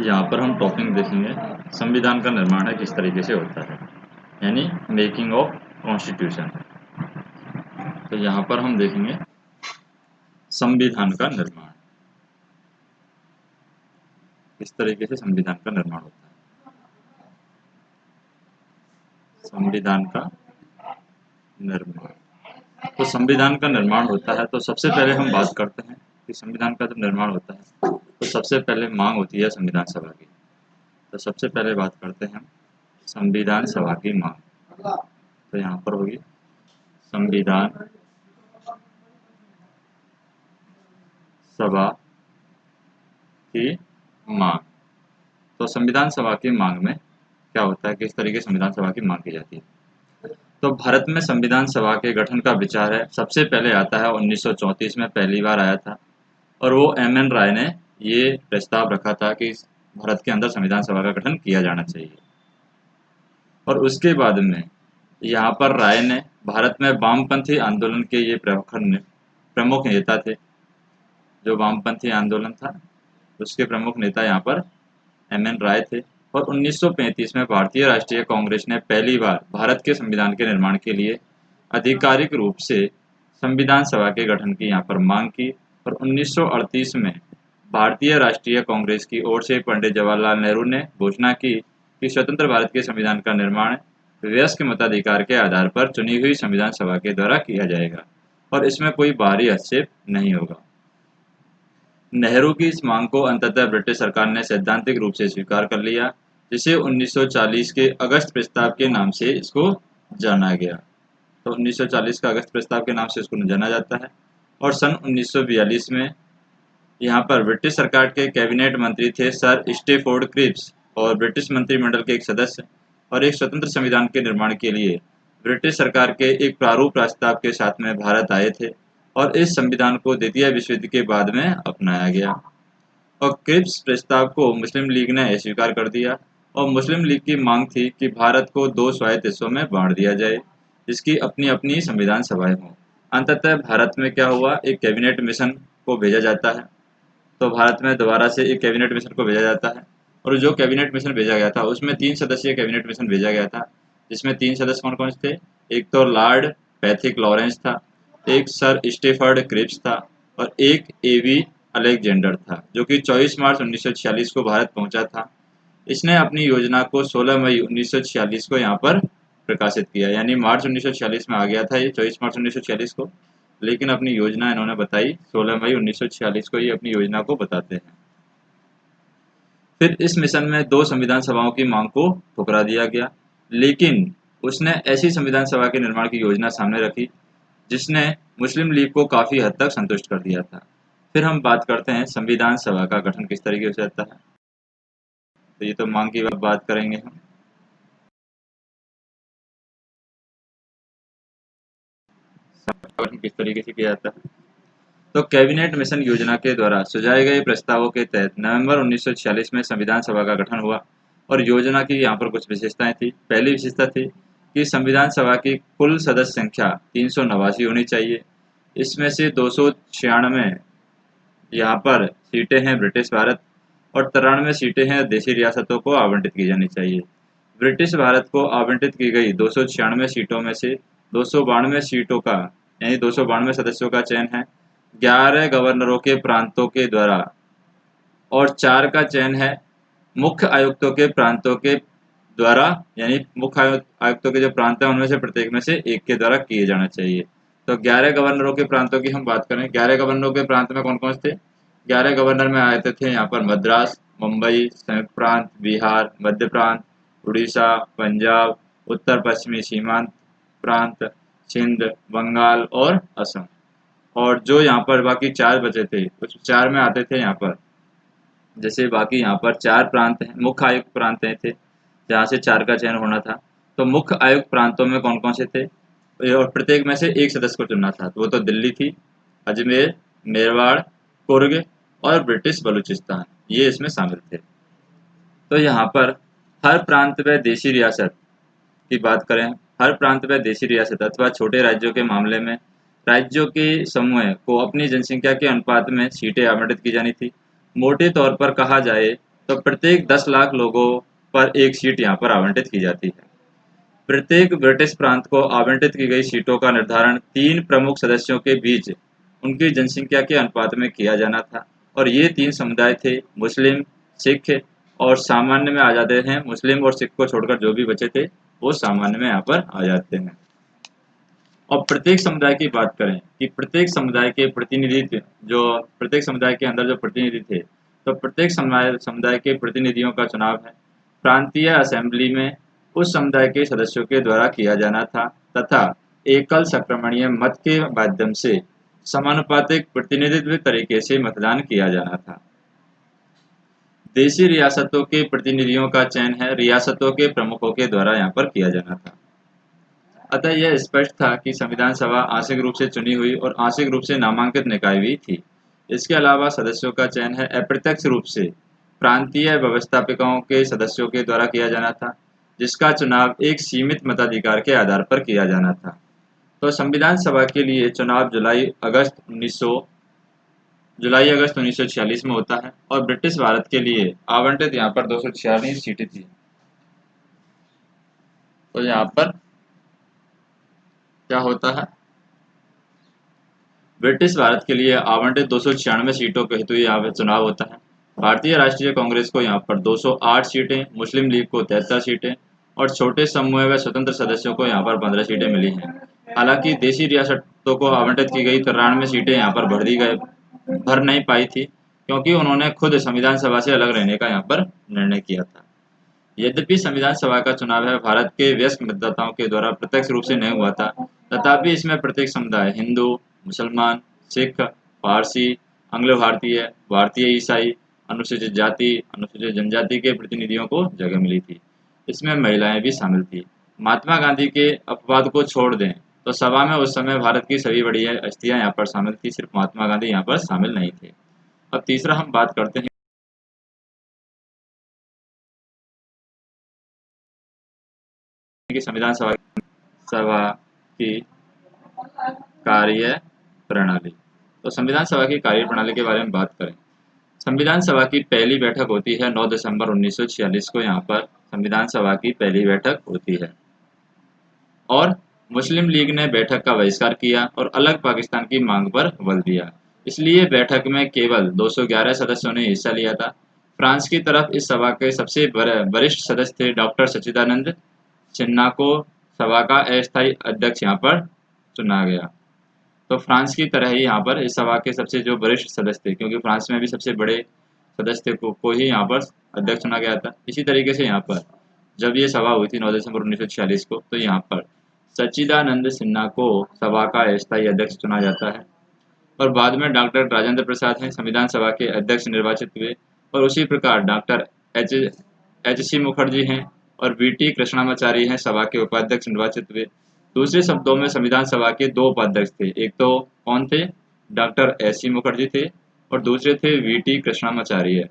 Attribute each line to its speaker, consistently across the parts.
Speaker 1: यहाँ पर हम टॉपिक देखेंगे संविधान का निर्माण है किस तरीके से होता है, यानी मेकिंग ऑफ कॉन्स्टिट्यूशन। तो यहाँ पर हम देखेंगे संविधान का निर्माण, किस तरीके से संविधान का निर्माण होता है। संविधान का निर्माण, तो संविधान का निर्माण होता है तो सबसे पहले हम बात करते हैं कि संविधान का जब निर्माण होता है तो सबसे पहले मांग होती है संविधान सभा की। तो सबसे पहले बात करते हैं हम संविधान सभा की मांग। तो यहाँ पर होगी संविधान सभा की मांग। तो संविधान सभा की मांग में क्या होता है, किस तरीके से संविधान सभा की मांग की जाती है। तो भारत में संविधान सभा के गठन का विचार है सबसे पहले आता है 1934 में, पहली बार आया था, और वो एम.एन. राय ने ये प्रस्ताव रखा था कि भारत के अंदर संविधान सभा का गठन किया जाना चाहिए। और उसके बाद में यहाँ पर राय ने भारत में वामपंथी आंदोलन के ये प्रमुख नेता थे। जो वामपंथी आंदोलन था उसके प्रमुख नेता यहाँ पर एम.एन. राय थे। और 1935 में भारतीय राष्ट्रीय कांग्रेस ने पहली बार भारत के संविधान के निर्माण के लिए आधिकारिक रूप से संविधान सभा के गठन की यहाँ पर मांग की। और 1938 में भारतीय राष्ट्रीय कांग्रेस की ओर से पंडित जवाहरलाल नेहरू ने घोषणा की कि स्वतंत्र भारत के संविधान का निर्माण वयस्क मताधिकार के आधार पर चुनी हुई संविधान सभा के द्वारा किया जाएगा और इसमें कोई बाहरी हस्तक्षेप नहीं होगा। नेहरू की इस मांग को अंततः ब्रिटिश सरकार ने सैद्धांतिक रूप से स्वीकार कर लिया, जिसे 1940 के अगस्त प्रस्ताव के नाम से इसको जाना गया। तो 1940 का अगस्त प्रस्ताव के नाम से इसको जाना जाता है। और सन 1942 में यहाँ पर ब्रिटिश सरकार के कैबिनेट मंत्री थे सर स्टेफोर्ड क्रिप्स, और ब्रिटिश मंत्रिमंडल के एक सदस्य और एक स्वतंत्र संविधान के निर्माण के लिए ब्रिटिश सरकार के एक प्रारूप प्रस्ताव के साथ में भारत आए थे, और इस संविधान को द्वितीय विश्व युद्ध के बाद में अपनाया गया। और क्रिप्स प्रस्ताव को मुस्लिम लीग ने अस्वीकार कर दिया, और मुस्लिम लीग की मांग थी कि भारत को 2 स्वायत्त हिस्सों में बांट दिया जाए, जिसकी अपनी अपनी संविधान सभाएं हों। अंततः भारत में क्या हुआ, एक कैबिनेट मिशन को भेजा जाता है। तो भारत में दोबारा से एक कैबिनेट मिशन को भेजा जाता है, और जो कैबिनेट मिशन भेजा गया था उसमें 3 सदस्यीय कैबिनेट मिशन भेजा गया था, जिसमें 3 सदस्य कौन कौन थे। एक तो लॉर्ड पैथिक लॉरेंस था, एक सर स्टेफर्ड क्रिप्स था, और एक ए.वी. अलेक्जेंडर था, जो कि 24 मार्च 1946 को भारत पहुंचा था। इसने अपनी योजना को 16 मई 1946 को यहाँ पर प्रकाशित किया, यानी मार्च 1946 में आ गया था ये 24 मार्च 1946 को, लेकिन अपनी योजना इन्होंने बताई 16 मई 1946 को, ये अपनी योजना को बताते हैं। फिर इस मिशन में 2 संविधान सभाओं की मांग को ठुकरा दिया गया, लेकिन उसने ऐसी संविधान सभा के निर्माण की योजना सामने रखी जिसने मुस्लिम लीग को काफ़ी हद तक संतुष्ट कर दिया था। फिर हम बात करते हैं संविधान सभा का गठन किस तरीके से होता है। तो ये तो मांग की बात करेंगे हम। गठन किस तरीके से किया जाता है, तो कैबिनेट मिशन योजना के द्वारा सुझाए गए प्रस्तावों के तहत नवंबर 1946 में संविधान सभा का गठन हुआ। और योजना की यहाँ पर कुछ विशेषताएं थी। पहली विशेषता थी कि संविधान सभा की कुल सदस्य संख्या 389 होनी चाहिए। इसमें से 296 यहाँ पर सीटें हैं ब्रिटिश भारत, और 93 सीटें हैं देशी रियासतों को आवंटित की जानी चाहिए। ब्रिटिश भारत को आवंटित की गई 296 सीटों में से 292 सीटों का, यानी 292 सदस्यों का चयन है 11 गवर्नरों के प्रांतों के द्वारा, और 4 का चयन है मुख्य आयुक्तों के प्रांतों के द्वारा, यानी मुख्य आयुक्तों के जो प्रांत हैं उनमें से प्रत्येक में से एक के द्वारा किए जाना चाहिए। तो 11 गवर्नरों के प्रांतों की हम बात करें, 11 गवर्नरों के प्रांत में कौन कौन से थे। 11 गवर्नर में आए थे यहाँ पर मद्रास, मुंबई, संयुक्त प्रांत, बिहार, मध्य प्रांत, उड़ीसा, पंजाब, उत्तर पश्चिमी सीमांत प्रांत, सिंध, बंगाल और असम। और जो यहाँ पर बाकी 4 बचे थे, कुछ 4 में आते थे यहाँ पर, जैसे बाकी यहाँ पर 4 प्रांत हैं, मुख्य आयुक्त प्रांत थे जहाँ से 4 का चयन होना था। तो मुख्य आयुक्त प्रांतों में कौन कौन से थे, और प्रत्येक में से एक सदस्य को चुनना था। तो वो तो दिल्ली थी, अजमेर, मेरवाड़, कुर्ग और ब्रिटिश बलूचिस्तान, ये इसमें शामिल थे। तो यहाँ पर हर प्रांत व देशी रियासत की बात करें, हर प्रांत व देशी रियासत अथवा छोटे राज्यों के मामले में राज्यों के समूह को अपनी जनसंख्या के अनुपात में सीटें आवंटित की जानी थी। मोटे तौर पर कहा जाए तो प्रत्येक 10 लाख लोगों पर एक सीट यहाँ पर आवंटित की जाती है। प्रत्येक ब्रिटिश प्रांत को आवंटित की गई सीटों का निर्धारण 3 प्रमुख सदस्यों के बीच उनकी जनसंख्या के अनुपात में किया जाना था और ये 3 समुदाय थे मुस्लिम, सिख और सामान्य में आ जाते हैं। मुस्लिम और सिख को छोड़कर जो भी बचे थे वो सामान्य में यहाँ पर आ जाते हैं। और प्रत्येक समुदाय की बात करें कि प्रत्येक समुदाय के प्रतिनिधित्व जो प्रत्येक समुदाय के अंदर जो प्रतिनिधि थे, तो प्रत्येक समुदाय के प्रतिनिधियों का चुनाव है प्रांतीय असेंबली में उस समुदाय के सदस्यों के द्वारा किया जाना था तथा एकल संक्रमणीय मत के माध्यम से समानुपातिक प्रतिनिधित्व तरीके से मतदान किया जाना था। देशी रियासतों के प्रतिनिधियों का चयन है रियासतों के प्रमुखों के द्वारा यहाँ पर किया जाना था। अतः यह स्पष्ट था कि संविधान सभा आंशिक रूप से चुनी हुई और आंशिक रूप से नामांकित निकाय भी थी। इसके अलावा सदस्यों का चयन है अप्रत्यक्ष रूप से प्रांतीय व्यवस्थापकों के सदस्यों के द्वारा किया जाना था, जिसका चुनाव एक सीमित मताधिकार के आधार पर किया जाना था। तो संविधान सभा के लिए चुनाव जुलाई अगस्त 1946 में होता है और ब्रिटिश भारत के लिए आवंटित यहाँ पर 246 सीटें थी। तो यहाँ पर क्या होता है, ब्रिटिश भारत के लिए आवंटित 296 सीटों के हेतु यहाँ पर चुनाव होता है। भारतीय राष्ट्रीय कांग्रेस को यहाँ पर 208 सीटें, मुस्लिम लीग को 73 सीटें और छोटे समूह व स्वतंत्र सदस्यों को यहाँ पर 15 सीटें मिली हैं। हालांकि देशी रियासतों को आवंटित की गई 93 सीटें यहाँ पर भर नहीं पाई थी क्योंकि उन्होंने खुद संविधान सभा से अलग रहने का यहाँ पर निर्णय किया था। यद्यपि संविधान सभा का चुनाव है भारत के वयस्क मतदाताओं के द्वारा प्रत्यक्ष रूप से नहीं हुआ था, तथापि इसमें प्रत्येक समुदाय हिंदू, मुसलमान, सिख, पारसी, आंग्ल भारतीय, भारतीय ईसाई, अनुसूचित जाति, अनुसूचित जनजाति के प्रतिनिधियों को जगह मिली थी। इसमें महिलाएं भी शामिल थी। महात्मा गांधी के अपवाद को छोड़ दें तो सभा में उस समय भारत की सभी बड़ी हस्तियां यहाँ पर शामिल थी, सिर्फ महात्मा गांधी यहाँ पर शामिल नहीं थे। अब तीसरा हम बात करते हैं कि संविधान सभा की कार्य प्रणाली। तो संविधान सभा की कार्य प्रणाली के बारे में बात करें, संविधान सभा की पहली बैठक होती है 9 दिसंबर 1946 को। यहाँ पर संविधान सभा की पहली बैठक होती है और मुस्लिम लीग ने बैठक का बहिष्कार किया और अलग पाकिस्तान की मांग पर बल दिया। इसलिए बैठक में केवल 211 सदस्यों ने हिस्सा लिया था। फ्रांस की तरफ इस सभा के सबसे वरिष्ठ सदस्य थे डॉक्टर सच्चिदानंद सिन्हा को सभा का अस्थायी अध्यक्ष यहाँ पर चुना गया। तो फ्रांस की तरह ही यहाँ पर इस सभा के सबसे जो वरिष्ठ सदस्य थे, क्योंकि फ्रांस में भी सबसे बड़े सदस्य को ही यहाँ पर अध्यक्ष चुना गया था। इसी तरीके से यहाँ पर जब ये सभा हुई थी 9 दिसंबर 1946 को, तो यहाँ पर सच्चिदानंद सिन्हा को सभा का अस्थायी अध्यक्ष चुना जाता है और बाद में डॉक्टर राजेंद्र प्रसाद हैं संविधान सभा के अध्यक्ष निर्वाचित हुए और उसी प्रकार डॉक्टर एच सी मुखर्जी हैं और वी.टी. कृष्णामाचारी हैं सभा के उपाध्यक्ष निर्वाचित हुए। दूसरे शब्दों में संविधान सभा के 2 उपाध्यक्ष थे, एक तो कौन थे, डॉक्टर एच सी मुखर्जी थे और दूसरे थे वी.टी. कृष्णामाचार्य।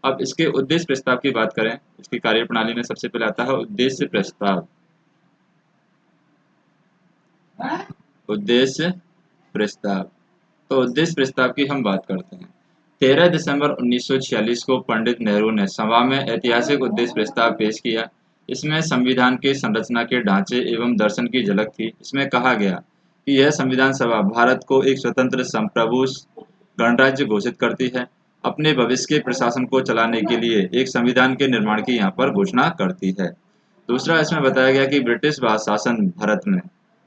Speaker 1: अब इसके उद्देश्य प्रस्ताव की बात करें, इसकी कार्यप्रणाली में सबसे पहले आता है उद्देश्य प्रस्ताव। उद्देश्य प्रस्ताव, तो उद्देश्य प्रस्ताव की हम बात करते हैं। 13 दिसंबर 1946 को पंडित नेहरू ने सभा में ऐतिहासिक उद्देश्य प्रस्ताव पेश किया। इसमें संविधान के संरचना के ढांचे एवं दर्शन की झलक थी। इसमें कहा गया कि यह संविधान सभा भारत को एक स्वतंत्र संप्रभु गणराज्य घोषित करती है, अपने भविष्य के प्रशासन को चलाने के लिए एक संविधान के निर्माण की यहाँ पर घोषणा करती है। दूसरा, इसमें बताया गया कि ब्रिटिश शासन भारत में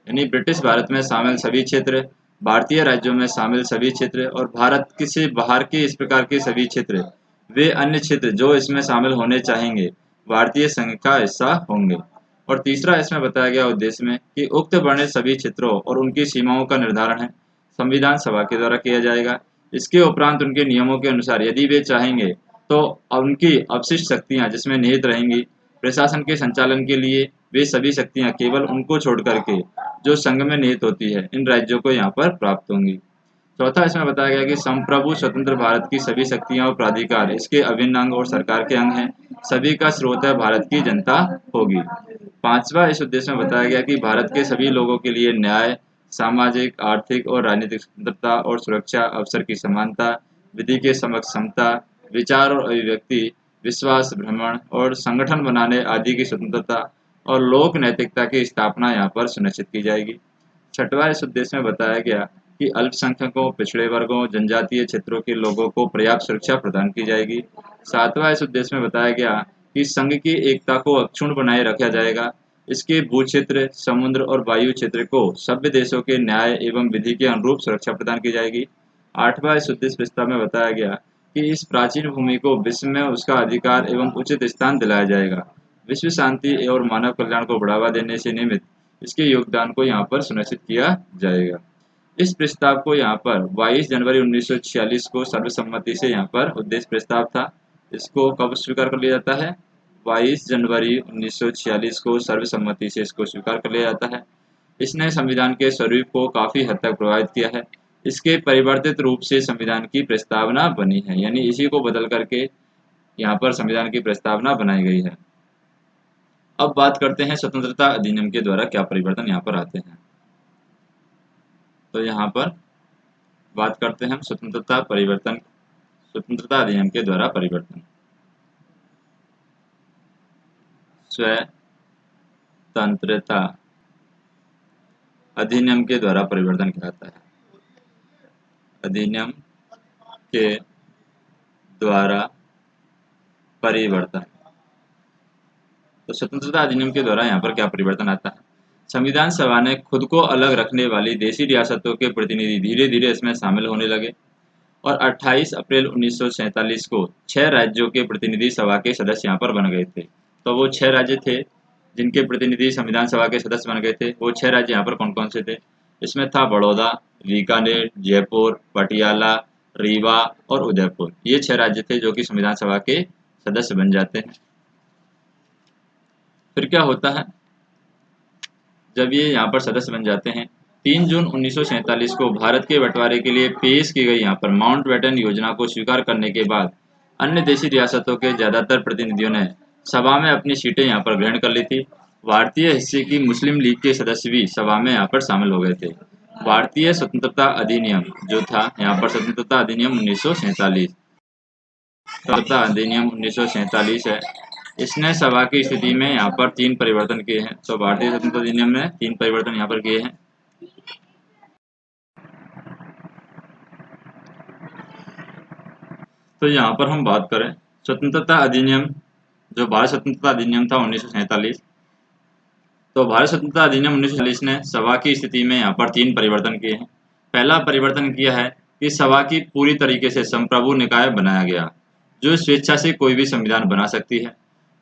Speaker 1: यानी ब्रिटिश भारत में शामिल सभी क्षेत्र, भारतीय राज्यों में शामिल सभी क्षेत्र और भारत से बाहर के इस प्रकार के सभी क्षेत्र, वे अन्य क्षेत्र जो इसमें शामिल होने चाहेंगे भारतीय संघ का हिस्सा होंगे। और तीसरा इसमें बताया गया उद्देश्य में कि उक्त वर्णित सभी क्षेत्रों और उनकी सीमाओं का निर्धारण है संविधान सभा के द्वारा किया जाएगा। इसके उपरांत उनके नियमों के अनुसार यदि वे चाहेंगे तो उनकी अवशिष्ट शक्तियां जिसमें निहित रहेंगी प्रशासन के संचालन के लिए, वे सभी शक्तियां केवल उनको छोड़ करके जो संघ में निहित होती है इन राज्यों को यहाँ पर प्राप्त होंगी। चौथा, इसमें बताया गया कि संप्रभु स्वतंत्र भारत की सभी शक्तियां और प्राधिकार इसके अभिन्न अंग और सरकार के अंग हैं, सभी का स्रोत है भारत की जनता होगी। पांचवा, इस उद्देश्य में बताया गया कि भारत के सभी लोगों के लिए न्याय, सामाजिक, आर्थिक और राजनीतिक स्वतंत्रता और सुरक्षा, अवसर की समानता, विधि के समक्ष क्षमता, विचार और अभिव्यक्ति, विश्वास, भ्रमण और संगठन बनाने आदि की स्वतंत्रता और लोक नैतिकता की स्थापना यहाँ पर सुनिश्चित की जाएगी। छठवां इस उद्देश्य में बताया गया कि अल्पसंख्यकों, पिछड़े वर्गों, जनजातीय क्षेत्रों के लोगों को पर्याप्त सुरक्षा प्रदान की जाएगी। सातवां इस उद्देश्य में बताया गया कि संघ की एकता को अक्षुण्ण बनाए रखा जाएगा। इसके भू क्षेत्र, समुद्र और वायु क्षेत्र को सभ्य देशों के न्याय एवं विधि के अनुरूप सुरक्षा प्रदान की जाएगी। आठवां इस उद्देश्य प्रस्ताव में बताया गया कि इस प्राचीन भूमि को विश्व में उसका अधिकार एवं उचित स्थान दिलाया जाएगा। विश्व शांति और मानव कल्याण को बढ़ावा देने से निमित्त इसके योगदान को यहाँ पर सुनिश्चित किया जाएगा। इस प्रस्ताव को यहाँ पर 22 जनवरी 1946 को सर्वसम्मति से यहाँ पर उद्देश्य प्रस्ताव था। इसको कब स्वीकार कर लिया जाता है? 22 जनवरी 1946 को सर्वसम्मति से इसको स्वीकार कर लिया जाता है। इसने संविधान के स्वरूप को काफी हद तक प्रभावित किया है। इसके परिवर्तित रूप से संविधान की प्रस्तावना बनी है, यानी इसी को बदल करके यहाँ पर संविधान की प्रस्तावना बनाई गई है। अब बात करते हैं स्वतंत्रता अधिनियम के द्वारा क्या परिवर्तन यहाँ पर आते हैं। तो यहाँ पर बात करते हैं हम स्वतंत्रता अधिनियम के द्वारा परिवर्तन। स्वतंत्रता अधिनियम के द्वारा परिवर्तन क्या आता है? अधिनियम के द्वारा परिवर्तन। तो स्वतंत्रता अधिनियम के द्वारा यहाँ पर क्या परिवर्तन आता है? संविधान सभा ने खुद को अलग रखने वाली देशी रियासतों के प्रतिनिधि धीरे धीरे इसमें शामिल होने लगे और 28 अप्रैल 1947 को 6 राज्यों के प्रतिनिधि सभा के सदस्य यहाँ पर बन गए थे। तो वो 6 राज्य थे जिनके प्रतिनिधि संविधान सभा के सदस्य बन गए थे। वो 6 राज्य यहाँ पर कौन कौन से थे? इसमें था बड़ौदा, बीकानेर, जयपुर, पटियाला, रीवा और उदयपुर। ये 6 राज्य थे जो कि संविधान सभा के सदस्य बन जाते हैं। फिर क्या होता है जब ये यहाँ पर सदस्य बन जाते हैं? 3 जून 1947 को भारत के बंटवारे के लिए पेश की गई यहाँ पर माउंटबेटन योजना को स्वीकार करने के बाद अन्य देशी रियासतों के ज्यादातर प्रतिनिधियों ने सभा में अपनी सीटें यहाँ पर ग्रहण कर ली थी। भारतीय हिस्से की मुस्लिम लीग के सदस्य भी सभा में यहाँ पर शामिल हो गए थे। भारतीय स्वतंत्रता अधिनियम जो था यहाँ पर स्वतंत्रता अधिनियम 1947 स्वतंत्रता अधिनियम 1947 है। इसने सभा की स्थिति में यहाँ पर 3 परिवर्तन किए हैं। तो भारतीय स्वतंत्रता अधिनियम ने 3 परिवर्तन यहाँ पर किए हैं। तो यहाँ पर हम बात करें स्वतंत्रता अधिनियम, जो भारत स्वतंत्रता अधिनियम था 1947। तो भारत स्वतंत्रता अधिनियम 1947 ने सभा की स्थिति में यहाँ पर 3 परिवर्तन किए हैं। पहला परिवर्तन किया है कि सभा की पूरी तरीके से संप्रभु निकाय बनाया गया जो स्वेच्छा से कोई भी संविधान बना सकती है।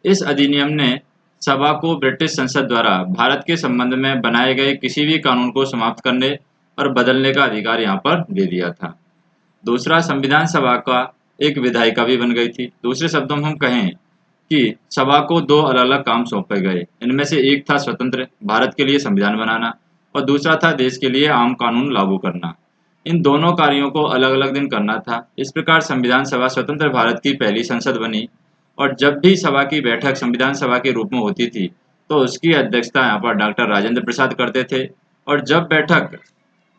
Speaker 1: इस अधिनियम ने सभा को ब्रिटिश संसद द्वारा भारत के संबंध में बनाए गए किसी भी कानून को समाप्त करने और बदलने का अधिकार यहाँ पर दे दिया था। दूसरा, संविधान सभा का एक विधायिका भी बन गई थी। दूसरे शब्दों में हम कहें कि सभा को 2 अलग अलग काम सौंपे गए। इनमें से एक था स्वतंत्र भारत के लिए संविधान बनाना और दूसरा था देश के लिए आम कानून लागू करना। इन दोनों कार्यों को अलग अलग दिन करना था। इस प्रकार संविधान सभा स्वतंत्र भारत की पहली संसद बनी और जब भी सभा की बैठक संविधान सभा के रूप में होती थी तो उसकी अध्यक्षता यहाँ पर डॉक्टर राजेंद्र प्रसाद करते थे और जब बैठक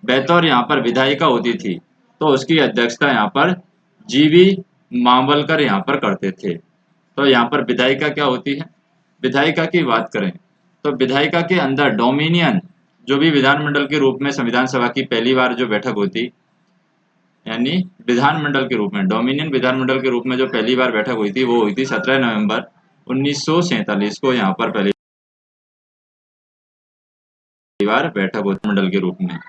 Speaker 1: बतौर यहाँ पर विधायिका होती थी तो उसकी अध्यक्षता यहाँ पर जीवी मावलकर यहाँ पर करते थे। तो यहाँ पर विधायिका क्या होती है? विधायिका की बात करें तो विधायिका के अंदर डोमिनियन, जो भी विधानमंडल के रूप में संविधान सभा की पहली बार जो बैठक हुई, यानी विधानमंडल के रूप में डोमिनियन विधानमंडल के रूप में जो पहली बार बैठक हुई थी वो हुई थी 17 नवंबर 1947 को यहाँ पर पहली बार बैठक होती मंडल के रूप में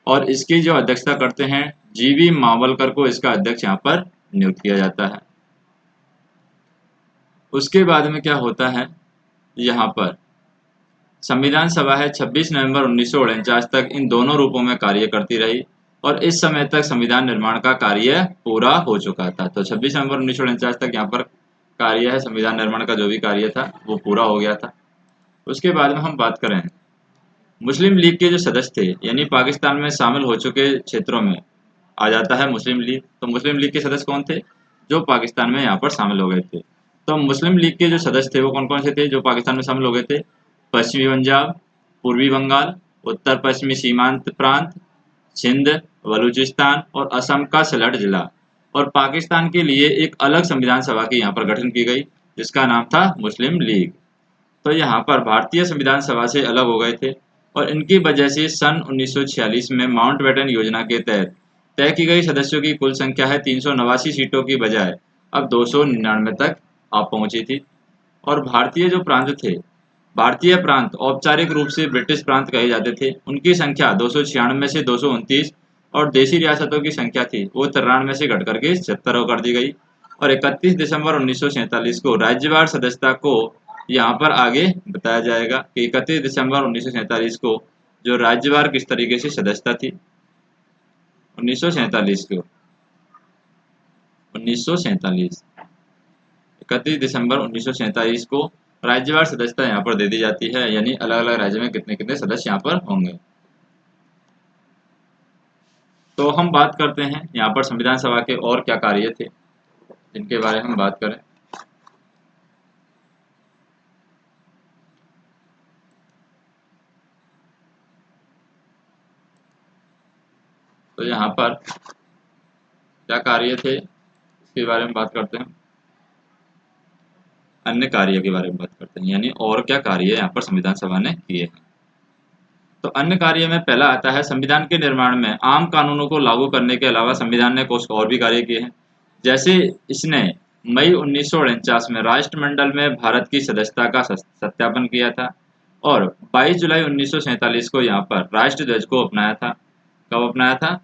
Speaker 1: और इसकी जो अध्यक्षता करते हैं जीवी मावलकर को इसका अध्यक्ष यहाँ पर नियुक्त किया जाता है। उसके बाद में क्या होता है, यहाँ पर संविधान सभा है 26 नवंबर 1949 तक इन दोनों रूपों में कार्य करती रही और इस समय तक संविधान निर्माण का कार्य पूरा हो चुका था। तो 26 नवंबर 1949 तक यहाँ पर कार्य है, संविधान निर्माण का जो भी कार्य था वो पूरा हो गया था। उसके बाद में हम बात करें मुस्लिम लीग के जो सदस्य थे, यानी पाकिस्तान में शामिल हो चुके क्षेत्रों में आ जाता है मुस्लिम लीग। तो मुस्लिम लीग के सदस्य कौन थे? जो पाकिस्तान में यहाँ पर शामिल हो गए थे। तो मुस्लिम लीग के जो सदस्य थे वो कौन कौन से थे जो पाकिस्तान में शामिल हो गए थे? पश्चिमी पंजाब, पूर्वी बंगाल, उत्तर पश्चिमी सीमांत प्रांत, सिंध, बलूचिस्तान और असम का सिलहट जिला और पाकिस्तान के लिए एक अलग संविधान सभा की यहाँ पर गठन की गई, जिसका नाम था मुस्लिम लीग। तो यहाँ पर भारतीय संविधान सभा से अलग हो गए थे और इनकी वजह से सन 1946 में माउंटबेटन योजना के तहत तय की गई सदस्यों की कुल संख्या है 389 सीटों की बजाय अब 299 तक आ पहुंची थी। और भारतीय जो प्रांत थे, भारतीय प्रांत औपचारिक रूप से ब्रिटिश प्रांत कहे जाते थे, उनकी संख्या 296 से 229 और देशी रियासतों की संख्या थी वो 93 से घट करके 76 कर दी गई। और 31 दिसंबर 1947 को राज्यवार सदस्यता को यहाँ पर आगे बताया जाएगा कि 31 दिसंबर 1947 को जो राज्यवार किस तरीके से सदस्यता थी 1947 को 1947 31 दिसंबर 1947 को राज्यवार सदस्यता यहाँ पर दे दी जाती है, यानी अलग अलग राज्य में कितने कितने सदस्य यहाँ पर होंगे। तो हम बात करते हैं यहाँ पर संविधान सभा के और क्या कार्य थे जिनके बारे में हम बात करें। तो यहाँ पर क्या कार्य थे इसके बारे में बात करते हैं, अन्य कार्य के बारे में बात करते हैं, यानी और क्या कार्य यहाँ पर संविधान सभा ने किए हैं। तो अन्य कार्य में पहला आता है संविधान के निर्माण में आम कानूनों को लागू करने के अलावा संविधान ने कुछ और भी कार्य किए हैं। जैसे इसने मई 1949 में राष्ट्रमंडल में भारत की सदस्यता का सत्यापन किया था और 22 जुलाई 1947 को यहाँ पर राष्ट्रध्वज को अपनाया था। कब अपनाया था?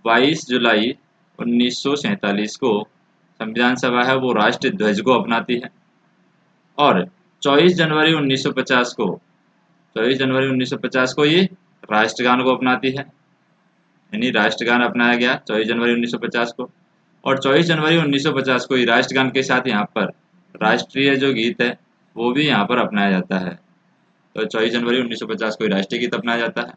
Speaker 1: 22 जुलाई 1947 को संविधान सभा है वो राष्ट्रध्वज को अपनाती है। और 24 जनवरी 1950 को 24 जनवरी 1950 को ये राष्ट्रगान को अपनाती है, यानी राष्ट्रगान अपनाया गया 24 जनवरी 1950 को। और 24 जनवरी 1950 को ही राष्ट्रगान के साथ यहाँ पर राष्ट्रीय जो गीत है वो भी यहाँ पर अपनाया जाता है। तो 24 जनवरी 1950 को ही राष्ट्रीय गीत अपनाया जाता है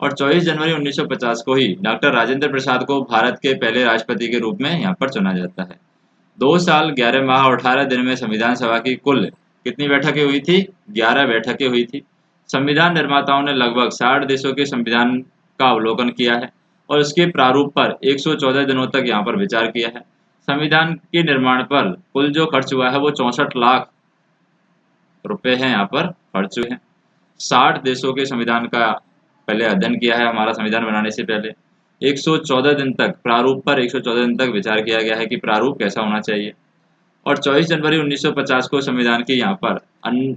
Speaker 1: और 24 जनवरी 1950 को ही डॉक्टर राजेंद्र प्रसाद को भारत के पहले राष्ट्रपति के रूप में यहाँ पर चुना जाता है। 2 साल 11 माह और 18 दिन में संविधान सभा की कुल कितनी बैठकें हुई थी? 11 बैठकें हुई थी। संविधान निर्माताओं ने लगभग 60 देशों के संविधान का अवलोकन किया है और उसके प्रारूप पर 114 दिनों तक यहाँ पर विचार किया है। संविधान के निर्माण पर कुल जो खर्च हुआ है वो 64 लाख रुपए है यहाँ पर खर्च हुए हैं। 60 देशों के संविधान का पहले अध्ययन किया है हमारा संविधान बनाने से पहले। 114 दिन तक प्रारूप पर 114 दिन तक विचार किया गया है कि प्रारूप कैसा होना चाहिए। और 24 जनवरी 1950 को संविधान की यहाँ पर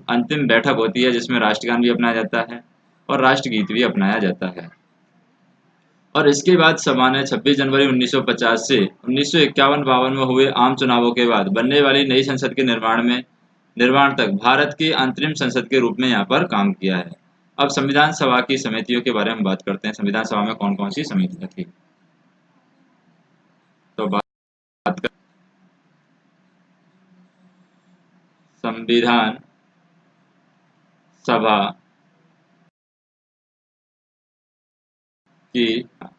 Speaker 1: अंतिम बैठक होती है जिसमें राष्ट्रगान भी अपनाया जाता है और राष्ट्रगीत भी अपनाया जाता है। और इसके बाद सभा ने 26 जनवरी 1950 से 1951-52 में हुए आम चुनावों के बाद बनने वाली नई संसद के निर्माण तक भारत की अंतरिम संसद के रूप में यहाँ पर काम किया है। अब संविधान सभा की समितियों के बारे में बात करते हैं। संविधान सभा में कौन कौन सी समितियां थी? तो बात कर संविधान सभा की,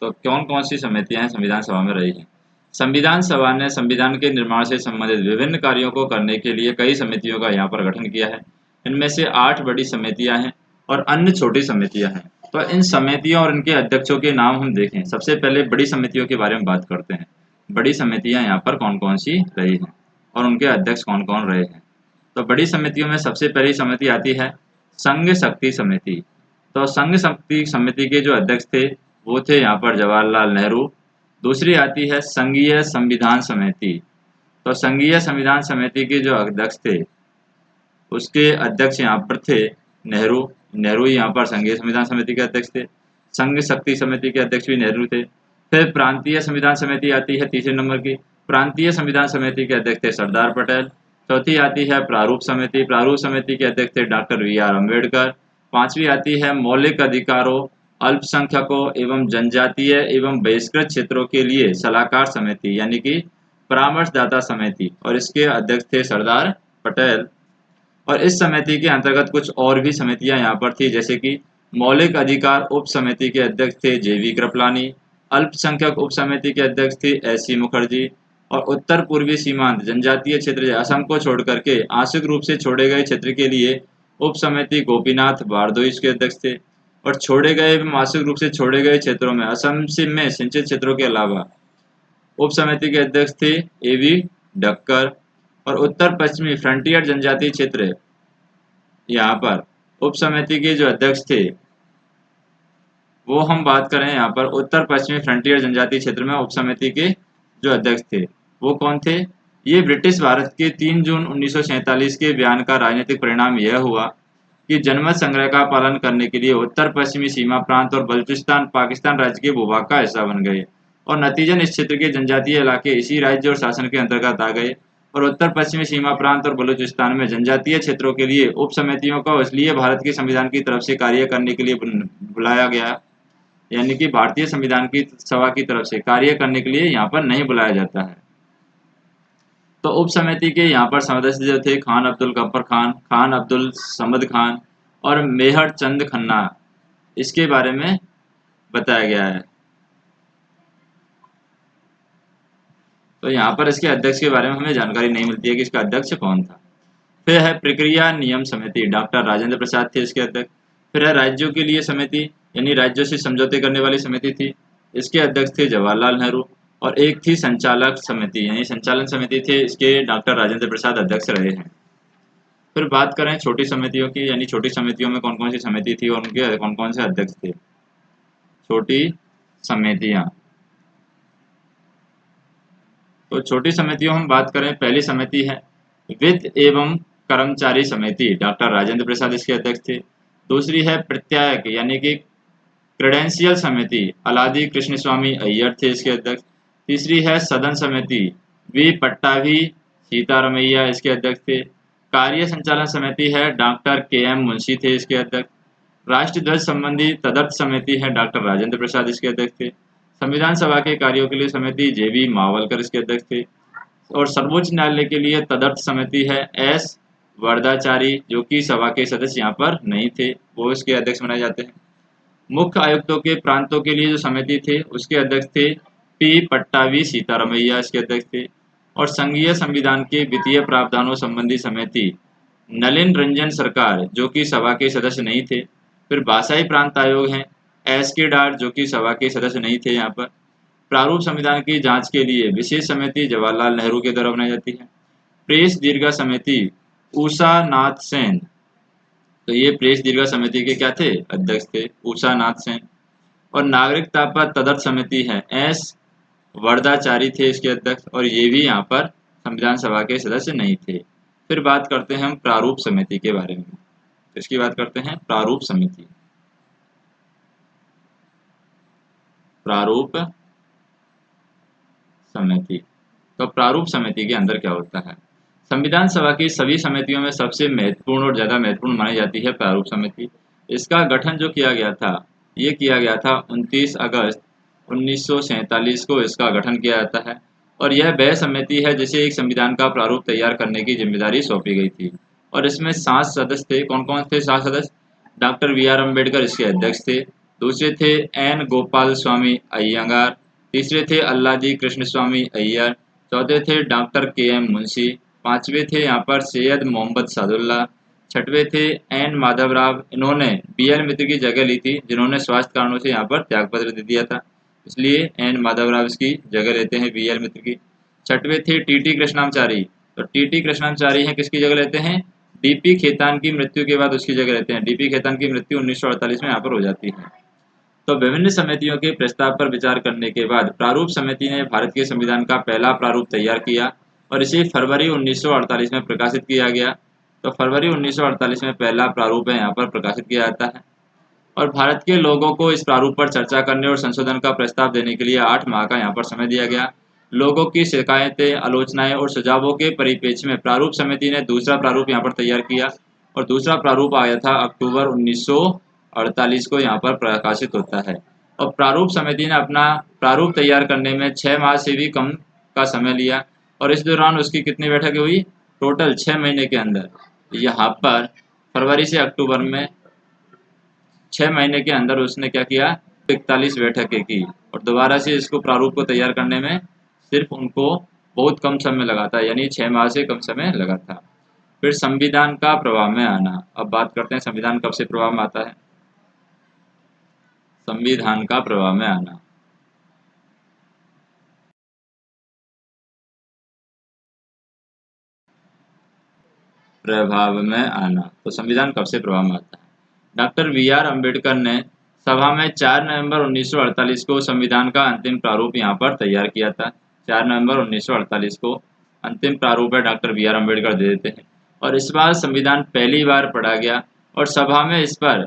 Speaker 1: तो कौन कौन सी समितियां हैं संविधान सभा में रही हैं? संविधान सभा ने संविधान के निर्माण से संबंधित विभिन्न कार्यों को करने के लिए कई समितियों का यहाँ पर गठन किया है। इनमें से 8 बड़ी समितियां हैं और अन्य छोटी समितियां हैं। तो इन समितियों और इनके अध्यक्षों के नाम हम देखें। सबसे पहले बड़ी समितियों के बारे में बात करते हैं। बड़ी समितियां यहाँ पर कौन कौन सी रही हैं और उनके अध्यक्ष कौन कौन रहे हैं। तो बड़ी समितियों में सबसे पहली समिति आती है संघ शक्ति समिति। तो संघ शक्ति समिति के जो अध्यक्ष थे वो थे यहाँ पर जवाहरलाल नेहरू। दूसरी आती है संघीय संविधान समिति। तो संघीय संविधान समिति के जो अध्यक्ष थे उसके अध्यक्ष यहाँ पर थे नेहरू। नेहरू यहाँ पर संघीय संविधान समिति के अध्यक्ष थे। संघ शक्ति समिति के अध्यक्ष भी नेहरू थे। फिर प्रांतीय संविधान समिति आती है तीसरे नंबर की। प्रांतीय संविधान समिति के अध्यक्ष थे सरदार पटेल। चौथी आती है प्रारूप समिति। प्रारूप समिति के अध्यक्ष थे डॉक्टर वी.आर. अम्बेडकर। पांचवी आती है मौलिक अधिकारों, अल्पसंख्यकों एवं जनजातीय एवं बहिष्कृत क्षेत्रों के लिए सलाहकार समिति यानी कि परामर्शदाता समिति और इसके अध्यक्ष थे सरदार पटेल। और इस समिति के अंतर्गत कुछ और भी समितियां यहाँ पर थी, जैसे कि मौलिक अधिकार उप समिति के अध्यक्ष थे जे.वी. कृपलानी। अल्पसंख्यक उप समिति के अध्यक्ष थे एस.सी. मुखर्जी। और उत्तर पूर्वी सीमांत जनजातीय क्षेत्र असम को छोड़ करके आंशिक रूप से छोड़े गए क्षेत्र के लिए उप समिति गोपीनाथ बारदोई के अध्यक्ष थे। और छोड़े गए एवं आंशिक रूप से छोड़े गए क्षेत्रों में असम से में सिंचित क्षेत्रों के अलावा उप समिति के अध्यक्ष थे एवी डक्कर। और उत्तर पश्चिमी फ्रंटियर जनजातीय क्षेत्र, यहाँ पर उप समिति के जो अध्यक्ष थे वो हम बात करें यहाँ पर उत्तर पश्चिमी फ्रंटियर जनजातीय क्षेत्र में उप समिति के जो अध्यक्ष थे वो कौन थे? ये ब्रिटिश भारत के 3 जून 1947 के बयान का राजनीतिक परिणाम यह हुआ कि जनमत संग्रह का पालन करने के लिए उत्तर पश्चिमी सीमा प्रांत और बलूचिस्तान पाकिस्तान राज्य के भूभाग का हिस्सा बन गए और नतीजन इस क्षेत्र के जनजातीय इलाके इसी राज्य और शासन के अंतर्गत आ गए और उत्तर पश्चिमी सीमा प्रांत और बलूचिस्तान में जनजातीय क्षेत्रों के लिए उप समितियों को इसलिए भारत के संविधान की तरफ से कार्य करने के लिए बुलाया गया, यानी कि भारतीय संविधान की सभा की तरफ से कार्य करने के लिए यहाँ पर नहीं बुलाया जाता है। तो उप समिति के यहाँ पर सदस्य जो थे खान अब्दुल गफ्फर खान, खान अब्दुल समद खान और मेहर चंद खन्ना, इसके बारे में बताया गया है। तो यहाँ पर इसके अध्यक्ष के बारे में हमें जानकारी नहीं मिलती है कि इसका अध्यक्ष कौन था। फिर है प्रक्रिया नियम समिति, डॉक्टर राजेंद्र प्रसाद थे इसके अध्यक्ष। फिर है राज्यों के लिए समिति, यानी राज्यों से समझौते करने वाली समिति थी, इसके अध्यक्ष थे जवाहरलाल नेहरू। और एक थी संचालक समिति, यानी संचालन समिति थे, इसके डॉक्टर राजेंद्र प्रसाद अध्यक्ष रहे हैं। फिर बात करें छोटी समितियों की, यानी छोटी समितियों में कौन कौन सी समिति थी और उनके कौन कौन से अध्यक्ष थे। छोटी समितियां, तो छोटी समितियों हम बात करें, पहली समिति है वित्त एवं कर्मचारी समिति, डॉक्टर राजेंद्र प्रसाद इसके अध्यक्ष थे। दूसरी है प्रत्यायक यानी कि क्रेडेंशियल समिति, अलादी कृष्ण स्वामी अय्यर थे इसके अध्यक्ष। तीसरी है सदन समिति, वी पट्टाभी सीतारमैया इसके अध्यक्ष थे। कार्य संचालन समिति है डॉक्टर के.एम. मुंशी थे इसके अध्यक्ष। राष्ट्र ध्वज संबंधी तदर्थ समिति है डॉक्टर राजेंद्र प्रसाद इसके अध्यक्ष थे। संविधान सभा के कार्यों के लिए समिति जे.बी. मावलकर इसके अध्यक्ष थे। और सर्वोच्च न्यायालय के लिए तदर्थ समिति है एस. वरदाचारी, जो कि सभा के सदस्य यहाँ पर नहीं थे, वो इसके अध्यक्ष बनाए जाते हैं। मुख्य आयुक्तों के प्रांतों के लिए जो समिति थे उसके अध्यक्ष थे पी. पट्टावी सीतारमैया इसके अध्यक्ष थे। और संघीय संविधान के वित्तीय प्रावधानों संबंधी समिति नलिन रंजन सरकार, जो कि सभा के सदस्य नहीं थे। फिर भाषाई प्रांत आयोग हैं एस के डार, जो कि सभा के सदस्य नहीं थे यहाँ पर। प्रारूप संविधान की जांच के लिए विशेष समिति जवाहरलाल नेहरू के द्वारा बनाई जाती है। प्रेस दीर्घा समिति उषा नाथ सेन, तो ये प्रेस दीर्घा समिति के क्या थे? अध्यक्ष थे, उषा नाथ सेन। और नागरिकता पर तदर्थ समिति है एस. वरदाचारी थे इसके अध्यक्ष, और ये भी यहाँ पर संविधान सभा के सदस्य नहीं थे। फिर बात करते हैं हम प्रारूप समिति के बारे में, इसकी बात करते हैं प्रारूप समिति। प्रारूप समिति, तो प्रारूप समिति के अंदर क्या होता है? संविधान सभा की सभी समितियों में सबसे महत्वपूर्ण और ज़्यादा महत्वपूर्ण मानी जाती है प्रारूप समिति। इसका गठन जो किया गया था, ये किया गया था 29 अगस्त 1947 को इसका गठन किया जाता है। और यह वह समिति है जिसे एक संविधान का प्रारूप तैयार करने की जिम्मेदारी सौंपी गई थी। और इसमें 7 सदस्य थे। कौन कौन थे 7 सदस्य? डॉक्टर बी.आर. अम्बेडकर इसके अध्यक्ष थे। दूसरे थे एन. गोपाल स्वामी अय्यंगार। तीसरे थे अल्लादी कृष्ण स्वामी अय्यर। चौथे थे डॉक्टर के.एम. मुंशी। पांचवे थे यहाँ पर सैयद मोहम्मद सादुल्ला। छठवें थे एन. माधवराव, इन्होंने बी.एल. मित्र की जगह ली थी, जिन्होंने स्वास्थ्य कारणों से यहाँ पर त्यागपत्र दे दिया था, इसलिए एन. माधवराव इसकी जगह लेते हैं बी.एल. मित्र की। छठवें थे टी.टी. कृष्णाचारी, तो टी.टी. कृष्णाचारी हैं किसकी जगह लेते हैं? डी.पी. खेतान की मृत्यु के बाद उसकी जगह लेते हैं। डी.पी. खेतान की मृत्यु 1948 में यहाँ पर हो जाती है। तो विभिन्न समितियों के प्रस्ताव पर विचार करने के बाद प्रारूप समिति ने भारत के संविधान का पहला प्रारूप तैयार किया और इसे फरवरी 1948 में प्रकाशित किया गया। तो फरवरी 1948 में पहला प्रारूप है यहाँ पर प्रकाशित किया जाता है। और भारत के लोगों को इस प्रारूप पर चर्चा करने और संशोधन का प्रस्ताव देने के लिए 8 माह का यहाँ पर समय दिया गया। लोगों की शिकायतें, आलोचनाएं और सुझावों के परिप्रेक्ष्य में प्रारूप समिति ने दूसरा प्रारूप यहाँ पर तैयार किया और दूसरा प्रारूप आया था अक्टूबर 1948 को यहाँ पर प्रकाशित होता है। और प्रारूप समिति ने अपना प्रारूप तैयार करने में 6 माह से भी कम का समय लिया और इस दौरान उसकी कितनी बैठकें हुई? टोटल 6 महीने के अंदर। यहाँ पर फरवरी से अक्टूबर में 6 महीने के अंदर उसने क्या किया? 41 बैठकें की और दोबारा से इसको प्रारूप को तैयार करने में सिर्फ उनको बहुत कम समय लगा था, यानी 6 माह से कम समय लगा था। फिर संविधान का प्रभाव में आना। अब बात करते हैं संविधान कब से प्रभाव में आता है। संविधान का प्रभाव में आना प्रभाव में आना। तो संविधान कब से प्रभाव में आता है? डॉक्टर बी.आर. अम्बेडकर ने सभा में 4 नवंबर 1948 को संविधान का अंतिम प्रारूप यहाँ पर तैयार किया था। 4 नवंबर 1948 को अंतिम प्रारूप है डॉक्टर बी.आर. अम्बेडकर दे देते हैं और इस बार संविधान पहली बार पढ़ा गया और सभा में इस पर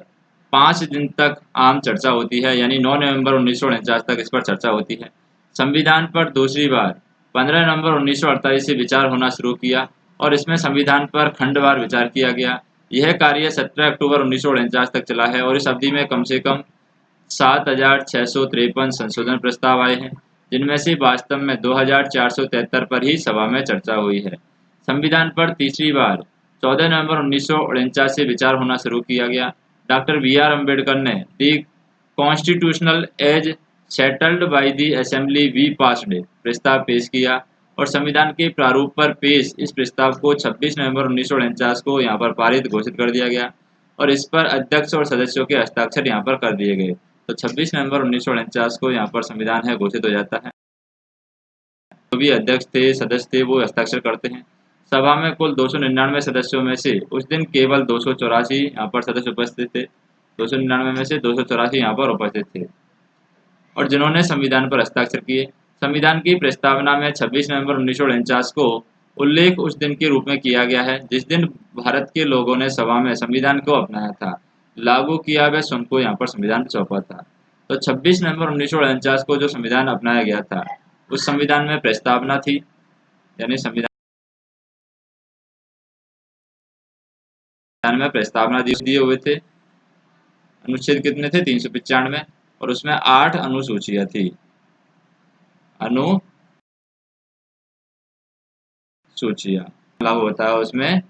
Speaker 1: 5 दिन तक आम चर्चा होती है, यानी 9 नवंबर 1949 तक इस पर चर्चा होती है। संविधान पर दूसरी बार 15 नवंबर 1948 से विचार होना शुरू किया और इसमें संविधान पर खंडवार विचार किया गया। यह कार्य 17 अक्टूबर 1949 तक चला है और इस अवधि में कम से कम 7,653 संशोधन प्रस्ताव आए हैं, जिनमें से वास्तव में 2,473 पर ही सभा में चर्चा हुई है। संविधान पर तीसरी बार 14 नवंबर 1949 से विचार होना शुरू किया गया। डॉक्टर बी.आर. अम्बेडकर ने the constitutional as settled by the assembly we passed प्रस्ताव पेश किया और संविधान के प्रारूप पर पेश इस प्रस्ताव को 26 नवंबर 1949 को यहाँ पर पारित घोषित कर दिया गया और इस पर अध्यक्ष और सदस्यों के हस्ताक्षर यहाँ पर कर दिए गए। तो 26 नवंबर 1949 को यहाँ पर संविधान है घोषित हो जाता है। जो भी अध्यक्ष थे, सदस्य थे, वो हस्ताक्षर करते हैं। सभा में कुल 299 सदस्यों में से उस दिन केवल 284 यहाँ पर सदस्य उपस्थित थे। 299 में से 284 यहाँ पर उपस्थित थे और जिन्होंने संविधान पर हस्ताक्षर किए। संविधान की प्रस्तावना में 26 नवंबर 1949 को उल्लेख उस दिन के रूप में किया गया है जिस दिन भारत के लोगों ने सभा में संविधान को अपनाया था, लागू किया व स्वयं को यहाँ पर संविधान सौंपा था। तो 26 नवंबर 1949 को जो संविधान अपनाया गया था उस संविधान में प्रस्तावना थी, यानी संविधान में प्रस्तावना दिए हुए थे। अनुच्छेद कितने थे? 395 और उसमें 8 अनुसूचियां थी। अनुसूचियां लागू होता है उसमें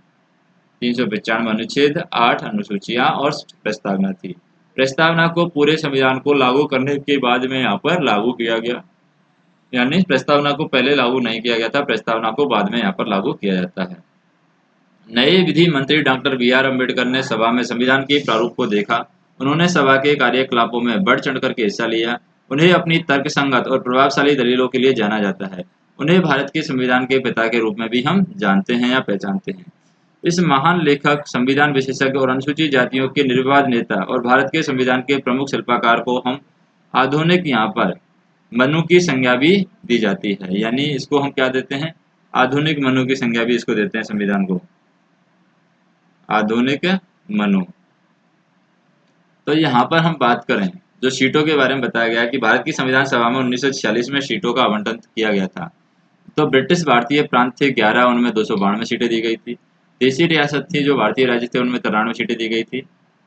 Speaker 1: 395 अनुच्छेद, 8 अनुसूचियां और प्रस्तावना थी। प्रस्तावना को पूरे संविधान को लागू करने के बाद में यहाँ पर लागू किया गया, यानी प्रस्तावना को पहले लागू नहीं किया गया था, प्रस्तावना को बाद में यहाँ पर लागू किया जाता है। नए विधि मंत्री डॉक्टर बी.आर. अम्बेडकर ने सभा में संविधान के प्रारूप को देखा। उन्होंने सभा के कार्यकलापों में बढ़ चढ़कर के हिस्सा लिया। उन्हें अपनी तर्कसंगत और प्रभावशाली दलीलों के लिए जाना जाता है। उन्हें भारत के संविधान के पिता के रूप में भी हम जानते हैं या पहचानते हैं। इस महान लेखक, संविधान विशेषज्ञ और अनुसूचित जातियों के निर्विवाद नेता और भारत के संविधान के प्रमुख शिल्पकार को हम आधुनिक यहाँ पर मनु की संज्ञा भी दी जाती है, यानी इसको हम क्या देते हैं? आधुनिक मनु की संज्ञा भी इसको देते हैं संविधान को, आधुनिक मनु। तो यहाँ पर हम बात करें जो सीटों के बारे में बताया गया कि भारत की संविधान सभा में 1946 में सीटों का आवंटन किया गया था। तो ब्रिटिश भारतीय प्रांत थे 11, उनमें 292 सीटें दी गई थी। देशी रियासत थी जो भारतीय राज्य थे उनमें 93 सीटें दी गई थी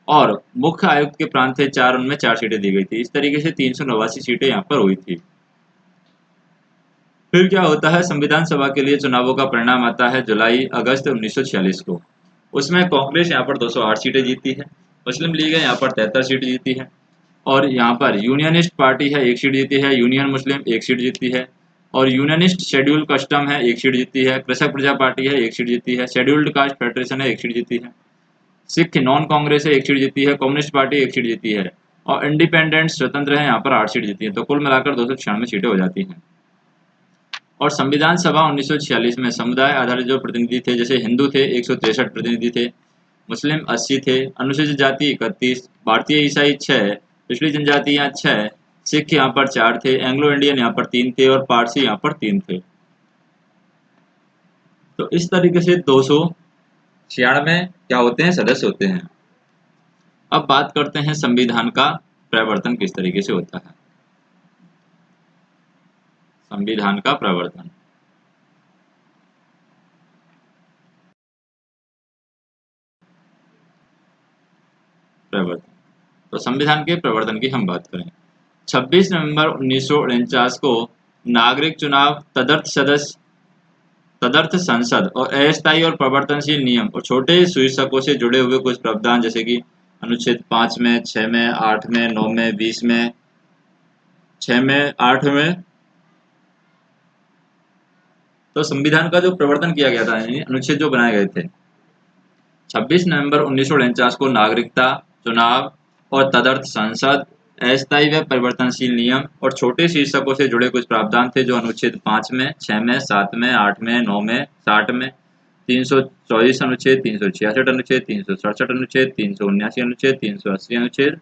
Speaker 1: और मुख्य आयुक्त के प्रांत थे 4, उनमें 4 सीटें दी गई थी। इस तरीके से 389 सीटें यहाँ पर हुई थी। फिर क्या होता है? संविधान सभा के लिए चुनावों का परिणाम आता है जुलाई अगस्त 1946 को। उसमें कांग्रेस यहाँ पर 208 सीटें जीती है, मुस्लिम लीग है यहाँ पर 73 सीट जीती है और यहाँ पर यूनियनिस्ट पार्टी है 1 सीट जीती है, यूनियन मुस्लिम 1 सीट जीती है और यूनियनिस्ट शेड्यूल कस्टम है 1 सीट जीती है, कृषक प्रजा पार्टी है 1 सीट जीती है, शेड्यूल्ड कास्ट फेडरेशन है 1 सीट जीती है, सिख नॉन कांग्रेस है 1 सीट जीती है, कम्युनिस्ट पार्टी 1 सीट जीती है और इंडिपेंडेंट स्वतंत्र है यहाँ पर 8 सीट जीती है। तो कुल मिलाकर 296 सीटें हो जाती हैं। और संविधान सभा 1946 में समुदाय आधारित जो प्रतिनिधि थे, जैसे हिंदू थे 163 प्रतिनिधि थे, मुस्लिम 80 थे, अनुसूचित जाति 31, भारतीय ईसाई 6, पिछड़ी जनजातियां 6, सिख यहाँ पर 4 थे, एंग्लो इंडियन यहाँ पर 3 थे और पारसी यहाँ पर 3 थे। तो इस तरीके से 296 क्या होते हैं? सदस्य होते हैं। अब बात करते हैं संविधान का प्रवर्तन किस तरीके से होता है। संविधान का प्रवर्तन तो संविधान के प्रवर्तन की हम बात करें, 26 नवंबर 1949 को नागरिक चुनाव, तदर्थ संसद और अस्थायी और प्रवर्तनशील नियम और छोटे शीर्षकों से जुड़े हुए कुछ प्रावधान, जैसे कि अनुच्छेद 5 में, 6 में, 8 में, 9 में, 20 में, 6 में, 8 में। तो संविधान का जो प्रवर्तन किया गया था, यानी अनुच्छेद जो बनाए गए थे, 26 नवंबर 1949 को नागरिकता, चुनाव और तदर्थ संसद, अस्थायी व परिवर्तनशील नियम और छोटे शीर्षकों से जुड़े कुछ प्रावधान थे जो अनुच्छेद 5 में, 6 में, 7 में, 8 में, 9 में, 60 में 324 अनुच्छेद, 366 अनुच्छेद, 367 अनुच्छेद, 379 अनुच्छेद, 380 अनुच्छेद,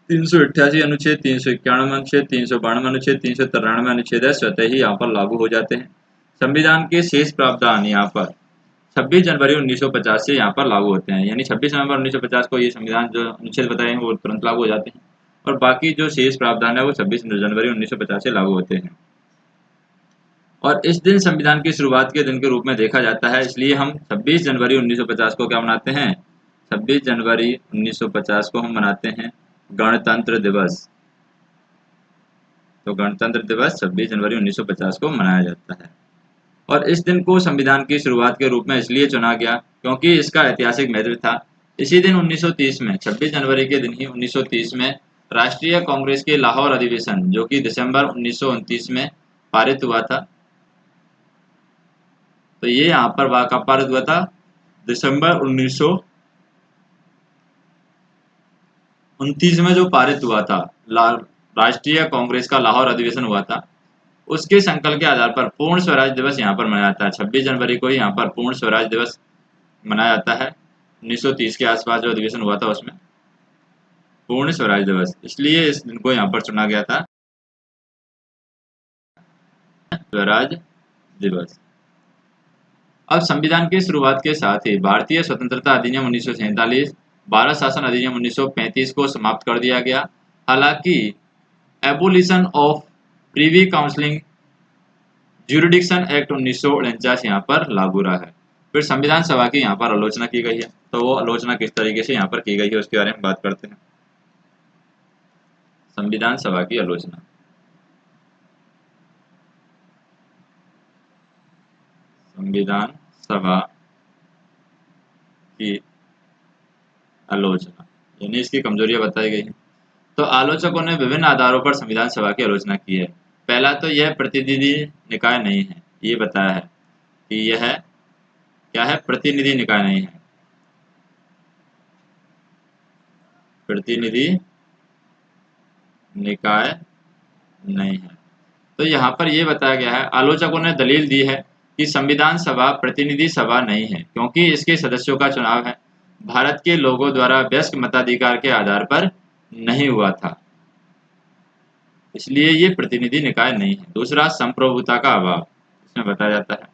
Speaker 1: 388 अनुच्छेद, 391 अनुच्छेद, 392 अनुच्छेद, 393 अनुच्छेद है स्वतः ही यहाँ पर लागू हो जाते हैं। संविधान के शेष प्रावधान यहाँ पर 26 जनवरी 1950 से यहाँ पर लागू होते हैं, यानी 26 नवंबर 1950 को ये संविधान जो अनुच्छेद बताए हैं वो तुरंत लागू हो जाते हैं, और बाकी जो शेष प्रावधान है वो 26 जनवरी 1950 से लागू होते हैं। और इस दिन संविधान की शुरुआत के दिन के रूप में देखा जाता है, इसलिए हम 26 जनवरी 1950 को क्या मनाते हैं? 26 जनवरी 1950 को हम मनाते हैं गणतंत्र दिवस। तो गणतंत्र दिवस 26 जनवरी 1950 को मनाया जाता है। और इस दिन को संविधान की शुरुआत के रूप में इसलिए चुना गया क्योंकि इसका ऐतिहासिक महत्व था। इसी दिन 1930 में 26 जनवरी के दिन ही 1930 में राष्ट्रीय कांग्रेस के लाहौर अधिवेशन, जो कि दिसंबर 1929 में पारित हुआ था, तो ये यहाँ पर कब पारित हुआ था? दिसंबर 1929 में जो पारित हुआ था, राष्ट्रीय कांग्रेस का लाहौर अधिवेशन हुआ था, उसके संकल्प के आधार पर पूर्ण स्वराज दिवस यहाँ पर मनाया जाता है। 26 जनवरी को यहाँ पर पूर्ण स्वराज दिवस मनाया जाता है। 1930 के आसपास जो अधिवेशन हुआ था उसमें पूर्ण स्वराज दिवस, इसलिए इस दिन को यहाँ पर चुना गया था स्वराज दिवस। अब संविधान की शुरुआत के साथ ही भारतीय स्वतंत्रता अधिनियम 1947, भारत शासन अधिनियम 1935 को समाप्त कर दिया गया। हालांकि abolition of Privi counselling jurisdiction act 1949 यहाँ पर लागू रहा है। फिर संविधान सभा की यहाँ पर आलोचना की गई है, तो वो आलोचना किस तरीके से यहाँ पर की गई है उसके बारे में बात करते हैं। संविधान सभा की आलोचना। संविधान सभा की आलोचना यानी इसकी कमजोरियां बताई गई हैं। तो आलोचकों ने विभिन्न आधारों पर संविधान सभा की आलोचना की है। पहला तो यह प्रतिनिधि निकाय नहीं है, ये बताया है कि यह क्या है? प्रतिनिधि निकाय नहीं है, प्रतिनिधि निकाय नहीं है। तो यहाँ पर यह बताया गया है, आलोचकों ने दलील दी है कि संविधान सभा प्रतिनिधि सभा नहीं है क्योंकि इसके सदस्यों का चुनाव है भारत के लोगों द्वारा वयस्क मताधिकार के आधार पर नहीं हुआ था, इसलिए ये प्रतिनिधि निकाय नहीं है। दूसरा, संप्रभुता का अभाव, इसमें बताया जाता है,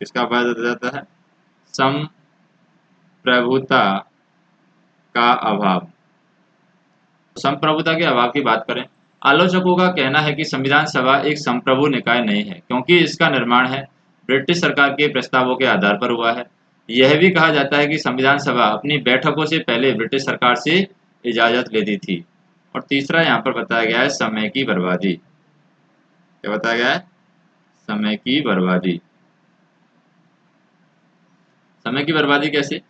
Speaker 1: किसका अभाव बताया जाता है? संप्रभुता का अभाव। संप्रभुता के अभाव की बात करें, आलोचकों का कहना है कि संविधान सभा एक संप्रभु निकाय नहीं है क्योंकि इसका निर्माण है ब्रिटिश सरकार के प्रस्तावों के आधार पर हुआ है। यह भी कहा जाता है कि संविधान सभा अपनी बैठकों से पहले ब्रिटिश सरकार से इजाजत लेती थी। और तीसरा यहाँ पर बताया गया है समय की बर्बादी। क्या बताया गया है? समय की बर्बादी। समय की बर्बादी कैसे?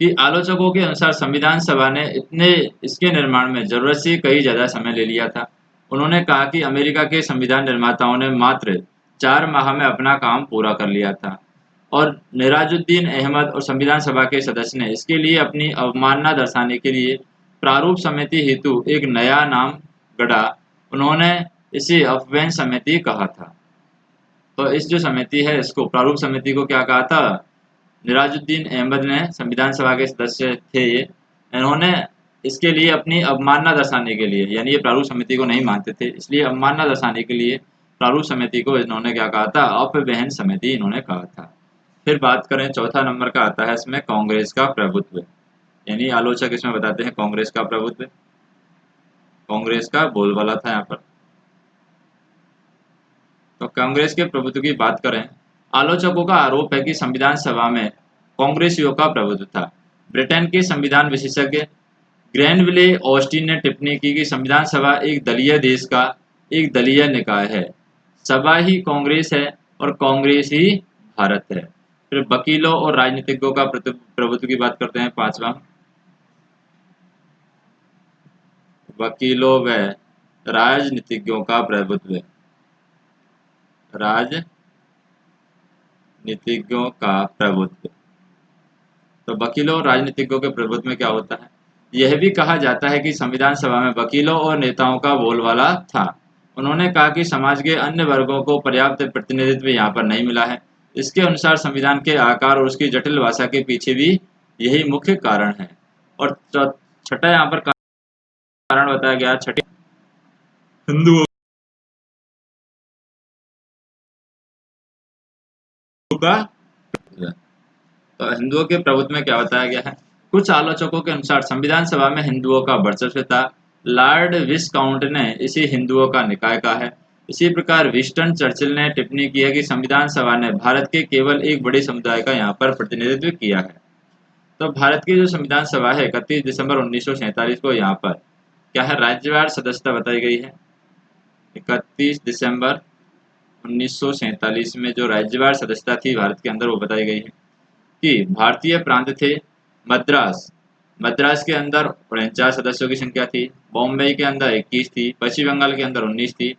Speaker 1: कि आलोचकों के अनुसार संविधान सभा ने इसके निर्माण में जरूरत से कहीं ज्यादा समय ले लिया था। उन्होंने कहा कि अमेरिका के संविधान निर्माताओं ने मात्र 4 माह में अपना काम पूरा कर लिया था और निराजुद्दीन अहमद और संविधान सभा के सदस्य ने इसके लिए अपनी अवमानना दर्शाने के लिए प्रारूप समिति हेतु एक नया नाम गढ़ा। उन्होंने इसे अफवेन समिति कहा था। तो इस जो समिति है इसको, प्रारूप समिति को क्या कहा था? निराजुद्दीन अहमद ने, संविधान सभा के सदस्य थे ये, इन्होंने इसके लिए अपनी अवमानना दर्शाने के लिए, यानी ये प्रारूप समिति को नहीं मानते थे, इसलिए अवमानना दर्शाने के लिए प्रारूप समिति को इन्होंने क्या कहा था? अपवहन समिति इन्होंने कहा था। फिर बात करें, चौथा नंबर का आता है इसमें कांग्रेस का प्रभुत्व, यानी आलोचक इसमें बताते हैं कांग्रेस का प्रभुत्व, कांग्रेस का बोलबाला था यहाँ पर। तो कांग्रेस के प्रभुत्व की बात करें, आलोचकों का आरोप है कि संविधान सभा में कांग्रेसियों का प्रभुत्व था। ब्रिटेन के संविधान विशेषज्ञ ग्रैनविले ऑस्टिन ने टिप्पणी की कि संविधान सभा एक दलीय देश का एक दलीय निकाय है, सभा ही कांग्रेस है और कांग्रेस ही भारत है। फिर वकीलों और राजनीतिज्ञों का प्रभुत्व की बात करते हैं, पांचवा, वकीलों व राजनीतिज्ञों का प्रभुत्व, राजनीतिज्ञों का प्रभुत्व। तो वकीलों और राजनीतिज्ञों के प्रभुत्व में क्या होता है? यह भी कहा जाता है कि संविधान सभा में वकीलों और नेताओं का बोलबाला था। उन्होंने कहा कि समाज के अन्य वर्गों को पर्याप्त प्रतिनिधित्व यहाँ पर नहीं मिला है, इसके अनुसार संविधान के आकार और उसकी जटिल भाषा के पीछे भी यही मुख्य कारण है। और छठा यहाँ पर कारण बताया गया, छठे हिंदुओं का, तो हिंदुओं के प्रभुत्व में क्या बताया गया है। कुछ आलोचकों के अनुसार संविधान सभा में हिंदुओं का वर्चस्व था। लॉर्ड विस्काउंट ने इसे हिंदुओं का निकाय कहा है। इसी प्रकार विंस्टन चर्चिल ने टिप्पणी की है कि संविधान सभा ने भारत के केवल एक बड़े समुदाय का यहाँ पर प्रतिनिधित्व किया है। तो भारत की जो संविधान सभा है 31 दिसंबर 1947 को यहाँ पर क्या है, राज्यवार सदस्यता बताई गई है। 31 दिसंबर 1947 में जो राज्यवार सदस्यता थी भारत के अंदर वो बताई गई है कि भारतीय प्रांत थे मद्रास, मद्रास के अंदर 49 सदस्यों की संख्या थी। बॉम्बे के अंदर 21 थी। पश्चिम बंगाल के अंदर 19 थी।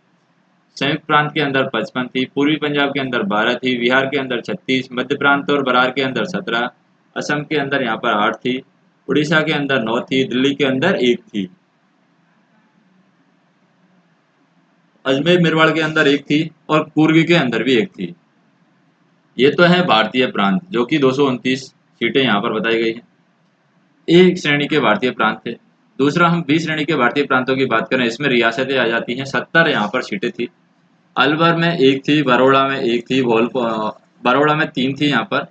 Speaker 1: संयुक्त प्रांत के अंदर 55 थी। पूर्वी पंजाब के अंदर 12 थी। बिहार के अंदर 36, मध्य प्रांत और बरार के अंदर 17, असम के अंदर यहाँ पर 8 थी। उड़ीसा के अंदर 9 थी। दिल्ली के अंदर 1 थी। अजमेर मेरवाड़ के अंदर 1 थी और कुर्ग के अंदर भी 1 थी। ये तो है भारतीय प्रांत जो कि 229 सीटें यहाँ पर बताई गई हैं। एक श्रेणी के भारतीय प्रांत थे। दूसरा, हम 20 श्रेणी के भारतीय प्रांतों की बात करें, इसमें रियासतें आ जाती हैं। 70 यहाँ पर सीटें थी। अलवर में 1 थी, बरोड़ा में 1 थी, बरोड़ा में 3 थी यहाँ पर,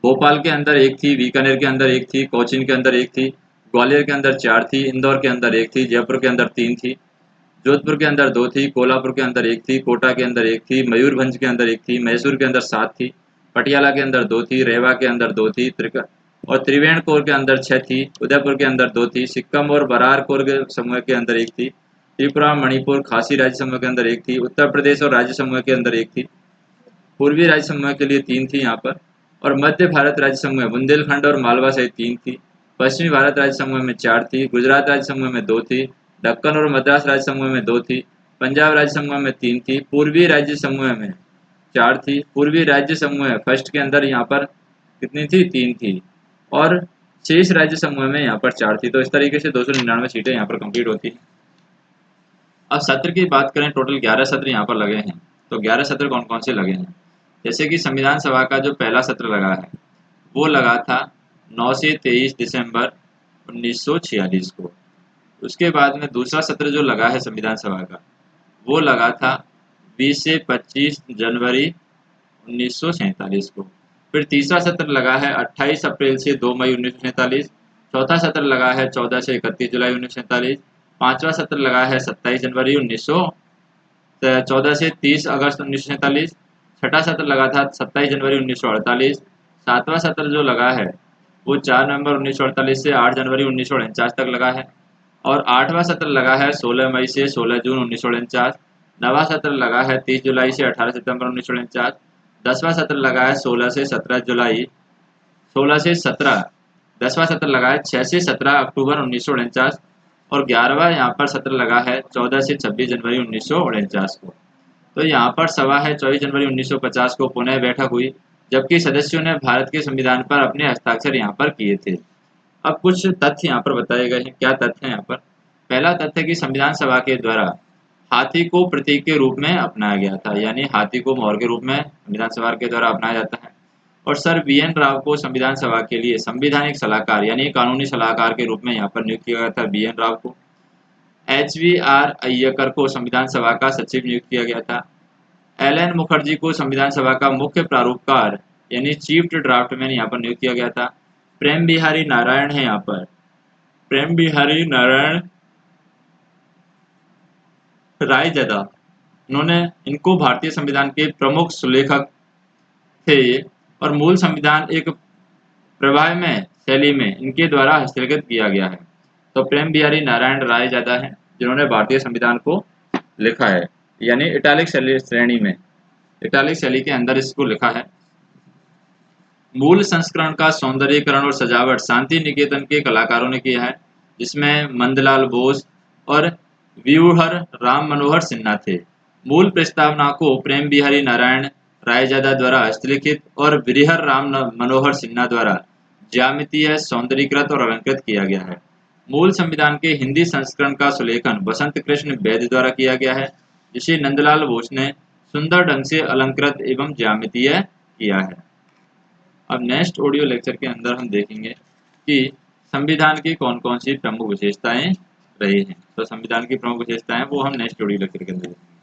Speaker 1: भोपाल के अंदर 1 थी, बीकानेर के अंदर 1 थी, कोचीन के अंदर 1 थी, ग्वालियर के अंदर 4 थी, इंदौर के अंदर 1 थी, जयपुर के अंदर 3 थी, जोधपुर के अंदर 2 थी, कोल्हापुर के अंदर 1 थी, कोटा के अंदर 1 थी, मयूरभंज के अंदर 1 थी, मैसूर के अंदर 7 थी, पटियाला के अंदर 2 थी, रेवा के अंदर 2 थी, और त्रिवेणकोर के अंदर 6 थी, उदयपुर के अंदर 2 थी, सिक्किम और बरारकोर के समूह के अंदर 1 थी, त्रिपुरा, मणिपुर, खासी राज्य समूह के अंदर 1 थी, उत्तर प्रदेश और राज्य समूह के अंदर 1 थी, पूर्वी राज्य समूह के लिए 3 थी यहाँ पर, और मध्य भारत राज्य समूह बुंदेलखंड और मालवा सहित 3 थी, पश्चिमी भारत राज्य समूह में 4 थी, गुजरात राज्य समूह में 2 थी, दक्कन और मद्रास राज्य समूह में 2 थी, पंजाब राज्य समूह में 3 थी, पूर्वी राज्य समूह में 4 थी, पूर्वी राज्य समूह फर्स्ट के अंदर यहाँ पर कितनी थी, 3 थी, और शेष राज्य समूह में यहाँ पर 4 थी। तो इस तरीके से 299 सीटें यहाँ पर कंप्लीट होती हैं। अब सत्र की बात करें, टोटल 11 सत्र यहाँ पर लगे हैं। तो 11 सत्र कौन कौन से लगे हैं, जैसे कि संविधान सभा का जो पहला सत्र लगा है वो लगा था 9 से 23 दिसंबर 1946 को। उसके बाद में दूसरा सत्र जो लगा है संविधान सभा का वो लगा था 20 से 25 जनवरी 1947 को। फिर तीसरा सत्र लगा है 28 अप्रैल से 2 मई 1947। चौथा सत्र लगा है 14 से 31 जुलाई 1947। पांचवा सत्र लगा है 27 जनवरी 1914 से 30 अगस्त 1947। छठा सत्र लगा था 27 जनवरी 1948। सातवां सत्र जो लगा है वो 4 नवंबर 1948 से 8 जनवरी 1949 तक लगा है। और आठवां सत्र लगा है 16 मई से 16 जून 1949। नवा सत्र लगा है 30 जुलाई से 18 सितंबर 1949। 10वां सत्र लगा है 16 से 17 जुलाई 16 से 17 10वां सत्र लगा है 6 से 17 अक्टूबर 1949। और 11वां यहाँ पर सत्र लगा है 14 से 26 जनवरी 1949 को। तो यहाँ पर सभा है 24 जनवरी 1950 को पुनः बैठक हुई, जबकि सदस्यों ने भारत के संविधान पर अपने हस्ताक्षर यहाँ पर किए थे। अब कुछ तथ्य यहाँ पर बताए गए हैं। क्या तथ्य है यहाँ पर? पहला तथ्य कि संविधान सभा के द्वारा हाथी को प्रतीक के रूप में अपनाया गया था, यानी हाथी को मोहर के रूप में संविधान सभा के द्वारा अपनाया जाता है। और सर BN राव को संविधान सभा के लिए संवैधानिक सलाहकार यानी कानूनी सलाहकार के रूप में यहाँ पर नियुक्त किया गया था BN राव को। HVR अय्यकर को संविधान सभा का सचिव नियुक्त किया गया था। LN मुखर्जी को संविधान सभा का मुख्य प्रारूपकार यानी चीफ ड्राफ्टमैन यहाँ पर नियुक्त किया गया था। प्रेम बिहारी नारायण है यहाँ पर, प्रेम बिहारी नारायण रायजादा, उन्होंने इनको भारतीय संविधान के प्रमुख सुलेखक थे और मूल संविधान एक प्रभावमय शैली में इनके द्वारा हस्तलिखित किया गया है। तो प्रेम बिहारी नारायण रायजादा हैं जिन्होंने भारतीय संविधान को लिखा है, यानी इटालिक श्रेणी में, इटालिक शैली के अंदर इसको लिखा है। मूल संस्करण का सौंदर्यीकरण और सजावट शांति निकेतन के कलाकारों ने किया है, जिसमें मंदलाल बोस और व्यूहर राम मनोहर सिन्हा थे। मूल प्रस्तावना को प्रेम बिहारी नारायण रायजादा द्वारा हस्तलिखित और व्रीहर राम मनोहर सिन्हा द्वारा ज्यामितीय सौंदर्यीकृत और अलंकृत किया गया है। मूल संविधान के हिंदी संस्करण का सुलेखन बसंत कृष्ण वैद्य द्वारा किया गया है, जिसे नंदलाल बोस ने सुंदर ढंग से अलंकृत एवं ज्यामितीय किया है। अब नेक्स्ट ऑडियो लेक्चर के अंदर हम देखेंगे कि संविधान की कौन कौन सी प्रमुख विशेषताएं रही हैं। तो संविधान की प्रमुख विशेषताएं वो हम नेक्स्ट ऑडियो लेक्चर के अंदर देखेंगे।